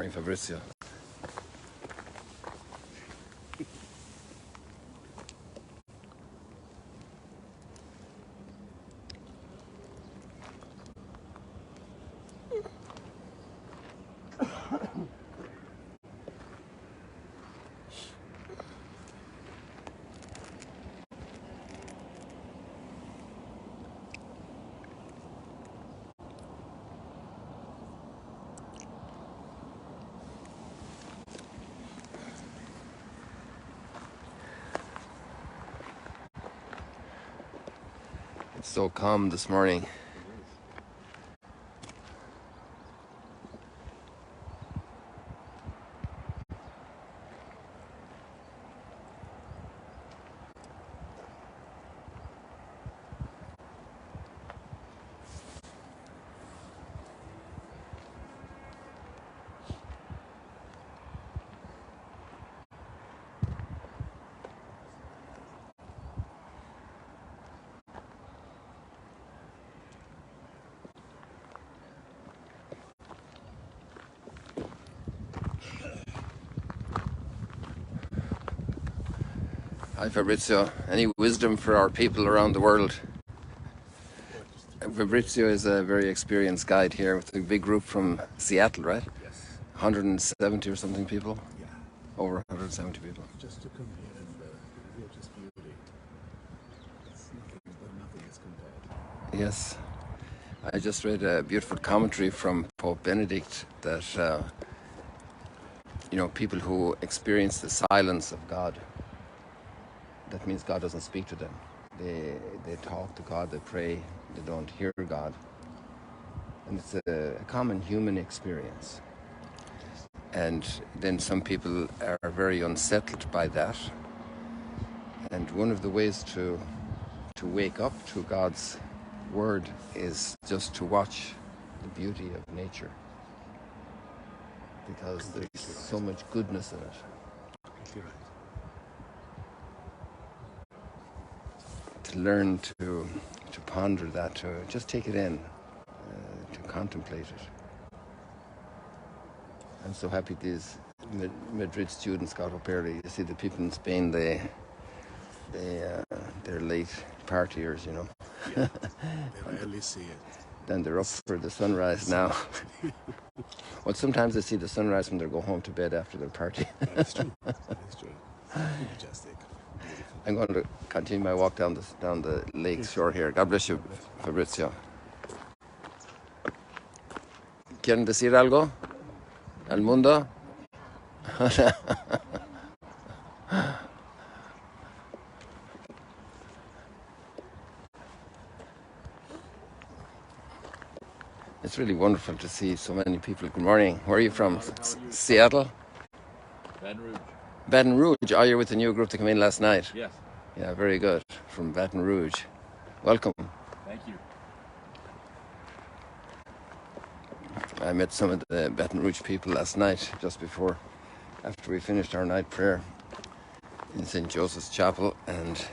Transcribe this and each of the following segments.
Morning, Fabrizio. It's so calm this morning. Hi, Fabrizio. Any wisdom for our people around the world? Fabrizio is a very experienced guide here with a big group from Seattle, right? Yes. 170 or something people? Yeah. Over 170 people. Just to come here and feel just beauty. It's nothing, but nothing is compared. Yes. I just read a beautiful commentary from Pope Benedict that, people who experience the silence of God, that means God doesn't speak to them. They talk to God, they pray, they don't hear God. And it's a common human experience. And then some people are very unsettled by that. And one of the ways to wake up to God's word is just to watch the beauty of nature. Because there's so much goodness in it. Completely right. To learn to ponder that, to just take it in, to contemplate it. I'm so happy these Madrid students got up early. You see the people in Spain, they're late partiers, Yeah, they rarely see it. Then they're up for the sunrise now. Well, sometimes they see the sunrise when they go home to bed after their party. That's true. That's true. Majestic. Beautiful. I'm going to continue my walk down the lake shore here. God bless you, Fabrizio. ¿Quieren decir algo al mundo? It's really wonderful to see so many people. Good morning. Where are you from? Seattle? Baton Rouge. Baton Rouge. Oh, you're with the new group that came in last night? Yes. Yeah, very good. From Baton Rouge. Welcome. Thank you. I met some of the Baton Rouge people last night, after we finished our night prayer in St. Joseph's Chapel, and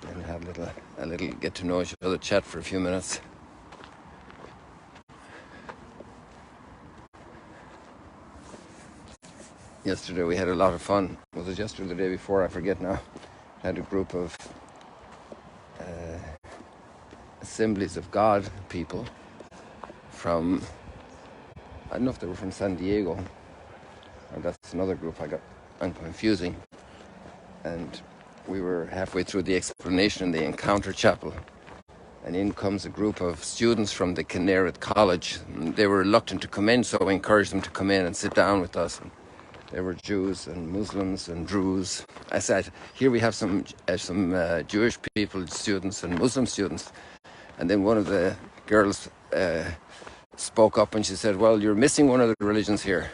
then we had a little get to know each other, chat for a few minutes. Yesterday we had a lot of fun. Was it yesterday or the day before? I forget now. Had a group of Assemblies of God people from, I don't know if they were from San Diego, or that's another group I'm confusing. And we were halfway through the explanation in the Encounter Chapel, and in comes a group of students from the Kinnaird College. And they were reluctant to come in, so I encouraged them to come in and sit down with us. And there were Jews and Muslims and Druze. I said, here we have some Jewish people, students, and Muslim students. And then one of the girls spoke up and she said, well, you're missing one of the religions here.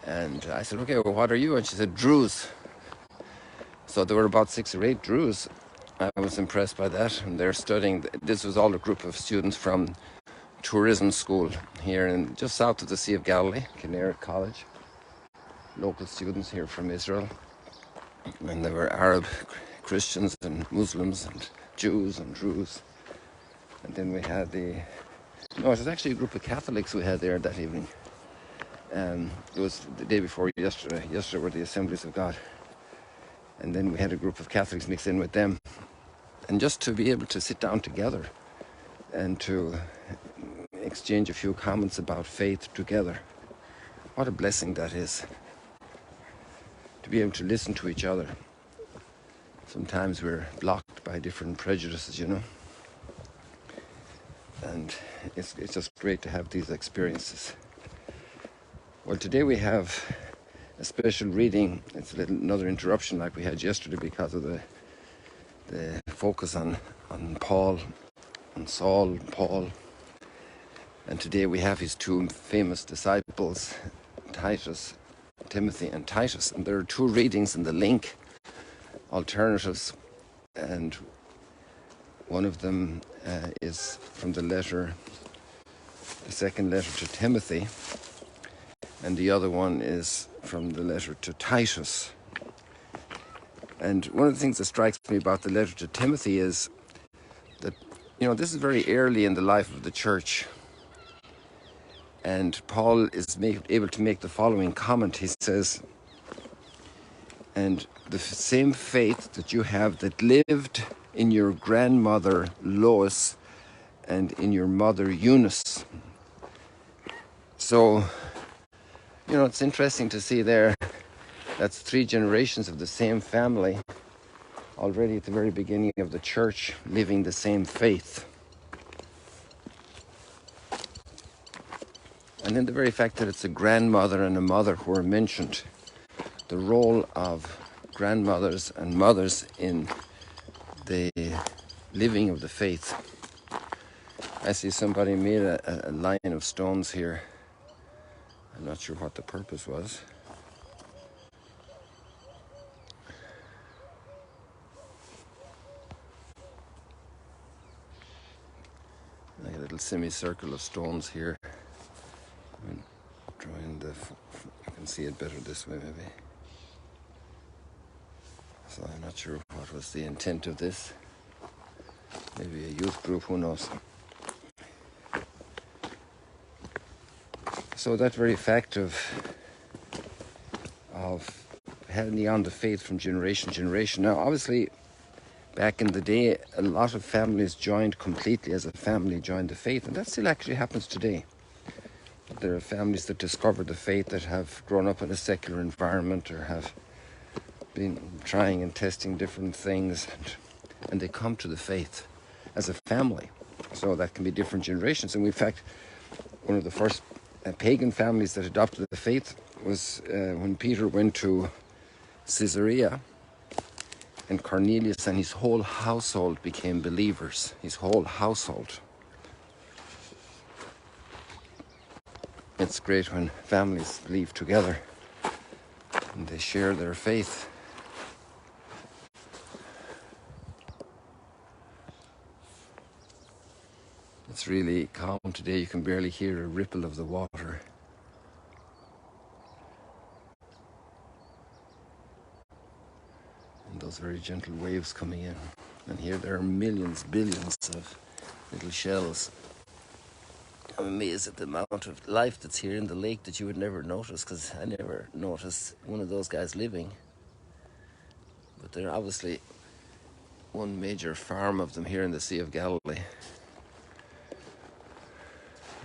And I said, okay, well, what are you? And she said, Druze. So there were about 6 or 8 Druze. I was impressed by that. And they're studying, this was all a group of students from tourism school here just south of the Sea of Galilee, Kinnaird College. Local students here from Israel. And there were Arab Christians and Muslims and Jews and Druze. And then we had it was actually a group of Catholics we had there that evening. It was the day before yesterday. Yesterday were the Assemblies of God. And then we had a group of Catholics mixed in with them. And just to be able to sit down together and to exchange a few comments about faith together. What a blessing that is. To be able to listen to each other. Sometimes we're blocked by different prejudices, you know. And it's just great to have these experiences. Well, today we have a special reading. It's another interruption like we had yesterday because of the focus on Paul, on Saul, Paul. And today we have his two famous disciples, Timothy and Titus. And there are two readings in the link, alternatives, and one of them is from the second letter to Timothy, and the other one is from the letter to Titus. And one of the things that strikes me about the letter to Timothy is that, you know, this is very early in the life of the church. And Paul is able to make the following comment. He says, and the same faith that you have that lived in your grandmother Lois and in your mother Eunice. So, you know, it's interesting to see there, that's 3 generations of the same family, already at the very beginning of the church, living the same faith. And then the very fact that it's a grandmother and a mother who are mentioned, the role of grandmothers and mothers in the living of the faith. I see somebody made a line of stones here. I'm not sure what the purpose was. Like a little semicircle of stones here. I'm drawing you can see it better this way maybe. So I'm not sure what was the intent of this. Maybe a youth group, who knows. So that very fact of handing on the faith from generation to generation. Now, obviously, back in the day, a lot of families joined completely as a family, joined the faith, and that still actually happens today. There are families that discover the faith that have grown up in a secular environment or have been trying and testing different things, and they come to the faith as a family. So that can be different generations. And in fact, one of the first pagan families that adopted the faith was when Peter went to Caesarea, and Cornelius and his whole household became believers. His whole household. It's great when families live together and they share their faith. It's really calm today. You can barely hear a ripple of the water. And those very gentle waves coming in. And here there are millions, billions of little shells. I'm amazed at the amount of life that's here in the lake that you would never notice, because I never noticed one of those guys living. But there are obviously one major farm of them here in the Sea of Galilee.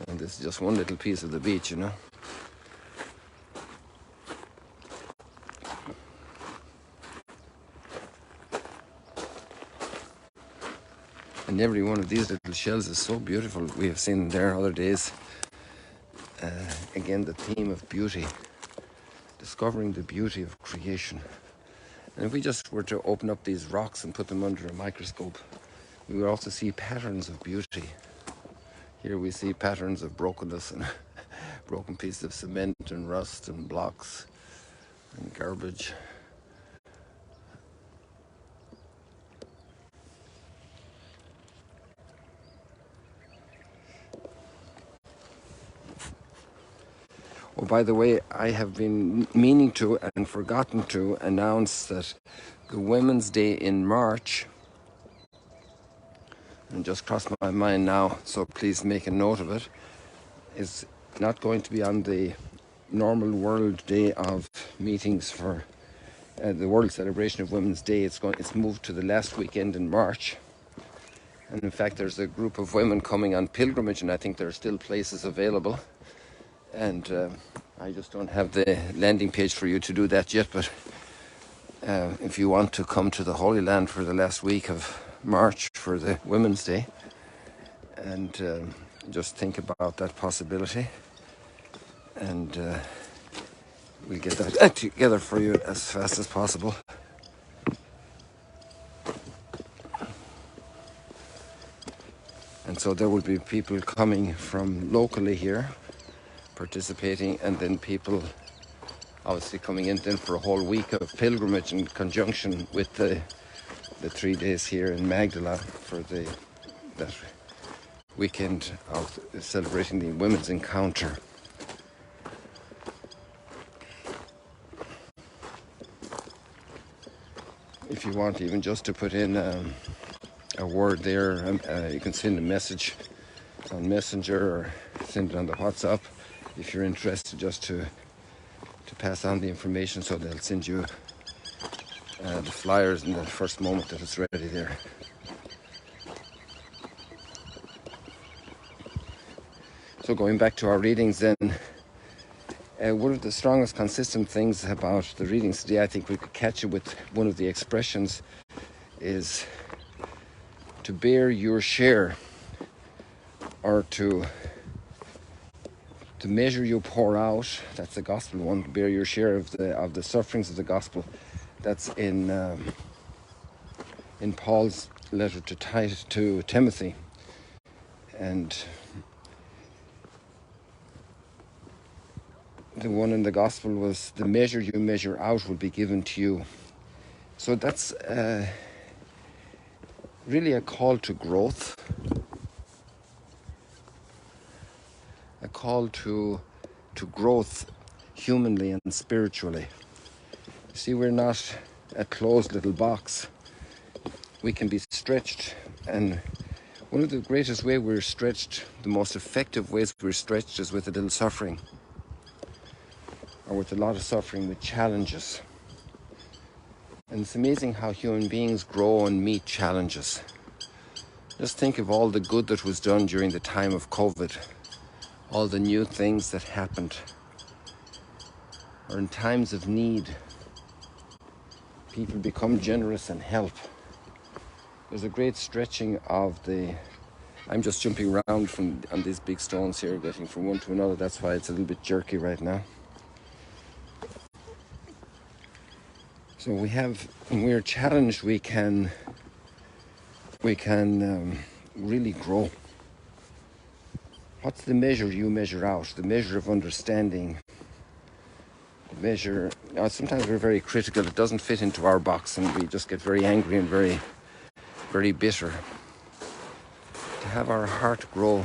And this is just one little piece of the beach, you know. And every one of these little shells is so beautiful. We have seen there other days. Again, the theme of beauty. Discovering the beauty of creation. And if we just were to open up these rocks and put them under a microscope, we would also see patterns of beauty. Here we see patterns of brokenness and broken pieces of cement and rust and blocks and garbage. Oh, by the way, I have been meaning to and forgotten to announce that the Women's Day in March, and just crossed my mind now, so please make a note of it, is not going to be on the normal World Day of meetings for the World Celebration of Women's Day. It's moved to the last weekend in March. And in fact, there's a group of women coming on pilgrimage, and I think there are still places available. And I just don't have the landing page for you to do that yet, but if you want to come to the Holy Land for the last week of March for the Women's Day, and just think about that possibility, and we'll get that together for you as fast as possible. And so there will be people coming from locally here participating, and then people obviously coming in then for a whole week of pilgrimage in conjunction with the 3 days here in Magdala for that weekend of celebrating the Women's Encounter. If you want even just to put in a word there, you can send a message on Messenger or send it on the WhatsApp if you're interested, just to pass on the information, so they'll send you the flyers in the first moment that it's ready there. So going back to our readings then, one of the strongest consistent things about the readings today, I think we could catch it with one of the expressions, is to bear your share, or to measure you pour out. That's the gospel one. Bear your share of the sufferings of the gospel. That's in Paul's letter to Timothy, and the one in the gospel was, the measure you measure out will be given to you. So that's really a call to growth, a call to growth humanly and spiritually. You see, we're not a closed little box. We can be stretched, and one of the greatest ways we're stretched, the most effective ways we're stretched, is with a little suffering, or with a lot of suffering, with challenges. And it's amazing how human beings grow and meet challenges. Just think of all the good that was done during the time of COVID, all the new things that happened, or in times of need, people become generous and help. There's a great stretching of I'm just jumping around on these big stones here, getting from one to another. That's why it's a little bit jerky right now. So when we're challenged, we can really grow. What's the measure you measure out? The measure of understanding. The measure. Sometimes we're very critical. It doesn't fit into our box, and we just get very angry and very, very bitter. To have our heart grow.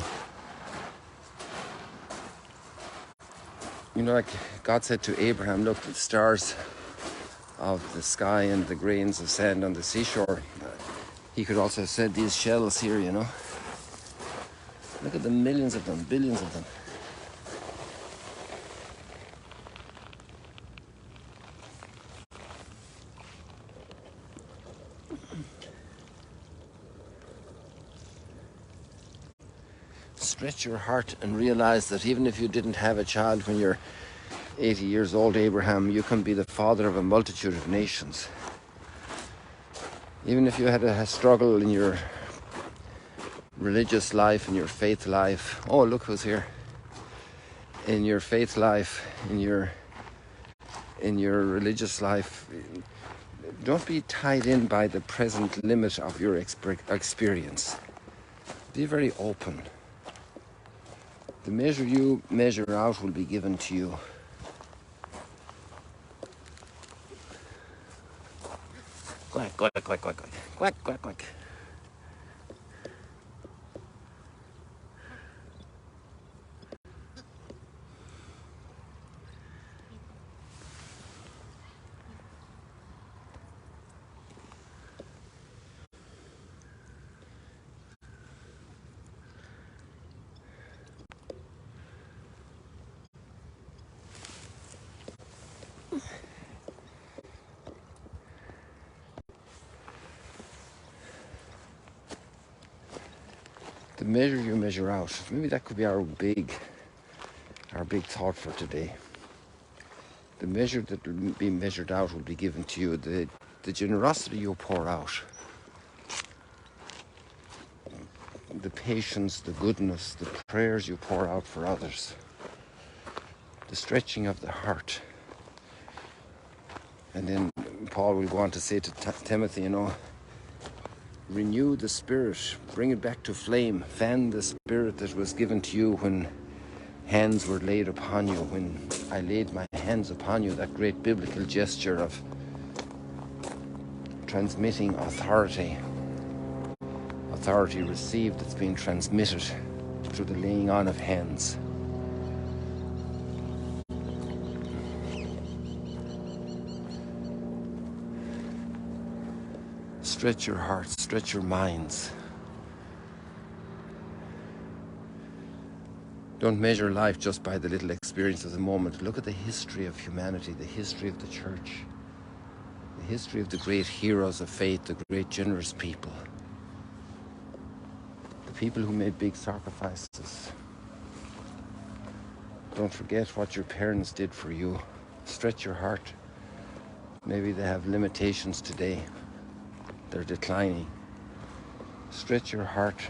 You know, like God said to Abraham, look, the stars of the sky and the grains of sand on the seashore. He could also have said these shells here, you know. Look at the millions of them, billions of them. Stretch your heart and realize that even if you didn't have a child when you're 80 years old, Abraham, you can be the father of a multitude of nations. Even if you had a struggle in your religious life, in your faith life. Oh, look who's here. In your faith life, in your religious life, don't be tied in by the present limit of your experience. Be very open. The measure you measure out will be given to you. Quack, quack, quack, quack, quack, quack, quack, quack. The measure you measure out. Maybe that could be our big thought for today. The measure that will be measured out will be given to you. The generosity you pour out, the patience, the goodness, the prayers you pour out for others, the stretching of the heart. And then Paul will go on to say to Timothy, renew the spirit, bring it back to flame, fan the spirit that was given to you when hands were laid upon you, when I laid my hands upon you, that great biblical gesture of transmitting authority received that's being transmitted through the laying on of hands. Stretch your hearts, stretch your minds. Don't measure life just by the little experience of the moment. Look at the history of humanity, the history of the church, the history of the great heroes of faith, the great generous people, the people who made big sacrifices. Don't forget what your parents did for you. Stretch your heart. Maybe they have limitations today. They're declining. Stretch your heart.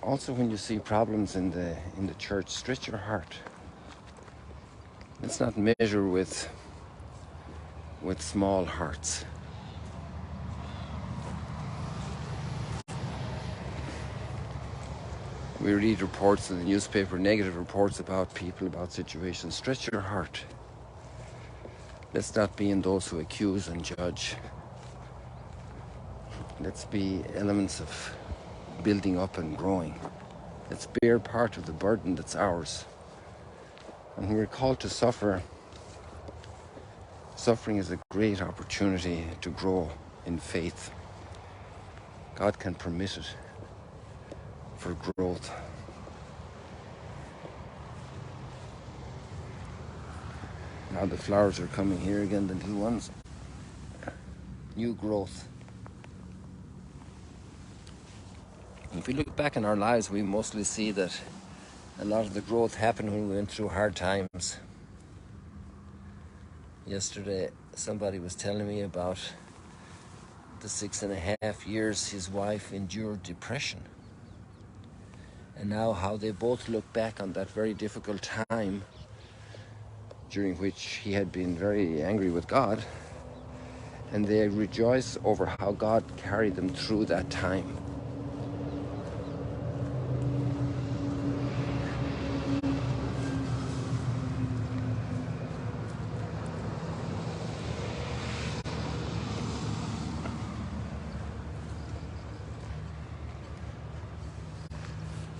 Also, when you see problems in the church, stretch your heart. Let's not measure with small hearts. We read reports in the newspaper, negative reports about people, about situations. Stretch your heart. Let's not be in those who accuse and judge. Let's be elements of building up and growing. Let's bear part of the burden that's ours. And when we're called to suffer, suffering is a great opportunity to grow in faith. God can permit it for growth. Now the flowers are coming here again, the little ones. New growth. If we look back in our lives, we mostly see that a lot of the growth happened when we went through hard times. Yesterday, somebody was telling me about the 6.5 years his wife endured depression. And now how they both look back on that very difficult time during which he had been very angry with God, and they rejoice over how God carried them through that time.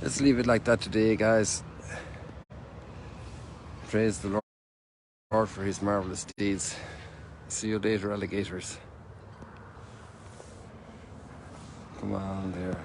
Let's leave it like that today, guys. Praise the Lord for his marvelous deeds. See you later, alligators. Come on there.